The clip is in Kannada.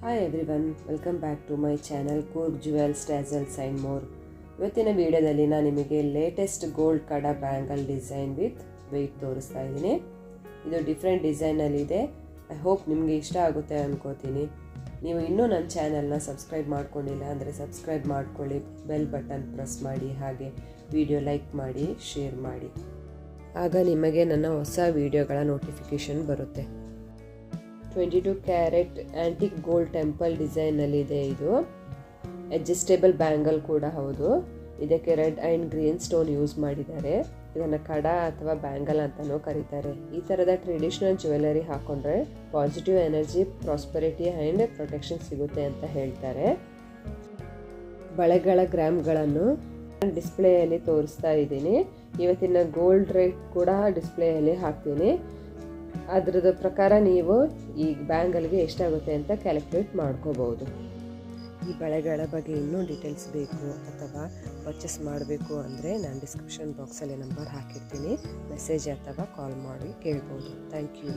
Hi everyone, welcome back to my channel Coorg jewels tassels and more. ಇವತ್ತಿನ ವಿಡಿಯೋದಲ್ಲಿ ನಾನು ನಿಮಗೆ latest gold kada bangle design with weight ತೋರಿಸ್ತಾ ಇದ್ದೀನಿ. ಇದು ಡಿಫ್ರೆಂಟ್ ಡಿಸೈನಲ್ಲಿದೆ. ಐ ಹೋಪ್ ನಿಮಗೆ ಇಷ್ಟ ಆಗುತ್ತೆ ಅಂದ್ಕೋತೀನಿ. ನೀವು ಇನ್ನೂ ನನ್ನ ಚಾನಲ್ನ ಸಬ್ಸ್ಕ್ರೈಬ್ ಮಾಡ್ಕೊಂಡಿಲ್ಲ ಅಂದರೆ ಸಬ್ಸ್ಕ್ರೈಬ್ ಮಾಡ್ಕೊಳ್ಳಿ, ಬೆಲ್ ಬಟನ್ ಪ್ರೆಸ್ ಮಾಡಿ, ಹಾಗೆ ವಿಡಿಯೋ ಲೈಕ್ ಮಾಡಿ, ಶೇರ್ ಮಾಡಿ. ಆಗ ನಿಮಗೆ ನನ್ನ ಹೊಸ ವಿಡಿಯೋಗಳ ನೋಟಿಫಿಕೇಷನ್ ಬರುತ್ತೆ. 22 ಕ್ಯಾರೆಟ್ ಆ್ಯಂಟಿಕ್ ಗೋಲ್ಡ್ ಟೆಂಪಲ್ ಡಿಸೈನಲ್ಲಿದೆ. ಇದು ಅಡ್ಜಸ್ಟೇಬಲ್ ಬ್ಯಾಂಗಲ್ ಕೂಡ ಹೌದು. ಇದಕ್ಕೆ red and green stone use ಮಾಡಿದ್ದಾರೆ. ಇದನ್ನು ಕಡ ಅಥವಾ ಬ್ಯಾಂಗಲ್ ಅಂತಲೂ ಕರೀತಾರೆ. ಈ ಥರದ ಟ್ರೆಡಿಷ್ನಲ್ ಜ್ಯುವೆಲರಿ ಹಾಕೊಂಡ್ರೆ positive energy, prosperity and protection ಸಿಗುತ್ತೆ ಅಂತ ಹೇಳ್ತಾರೆ. ಬಳೆಗಳ ಗ್ರಾಮ್ಗಳನ್ನು ಡಿಸ್ಪ್ಲೇಯಲ್ಲಿ ತೋರಿಸ್ತಾ ಇದ್ದೀನಿ. ಇವತ್ತಿನ ಗೋಲ್ಡ್ ರೇಟ್ ಕೂಡ ಡಿಸ್ಪ್ಲೇಯಲ್ಲಿ ಹಾಕ್ತೀನಿ. ಅದರದ ಪ್ರಕಾರ ನೀವು ಈ ಬ್ಯಾಂಗಲ್ಗೆ ಎಷ್ಟಾಗುತ್ತೆ ಅಂತ ಕ್ಯಾಲ್ಕುಲೇಟ್ ಮಾಡ್ಕೋಬಹುದು. ಈ ಬಳೆಗಳ ಬಗ್ಗೆ ಇನ್ನೂ ಡೀಟೇಲ್ಸ್ ಬೇಕು ಅಥವಾ ಪರ್ಚೇಸ್ ಮಾಡಬೇಕು ಅಂದರೆ ನಾನು ಡಿಸ್ಕ್ರಿಪ್ಷನ್ ಬಾಕ್ಸಲ್ಲಿ ನಂಬರ್ ಹಾಕಿರ್ತೀನಿ. ಮೆಸೇಜ್ ಅಥವಾ ಕಾಲ್ ಮಾಡಿ ಕೇಳ್ಬೋದು. Thank you.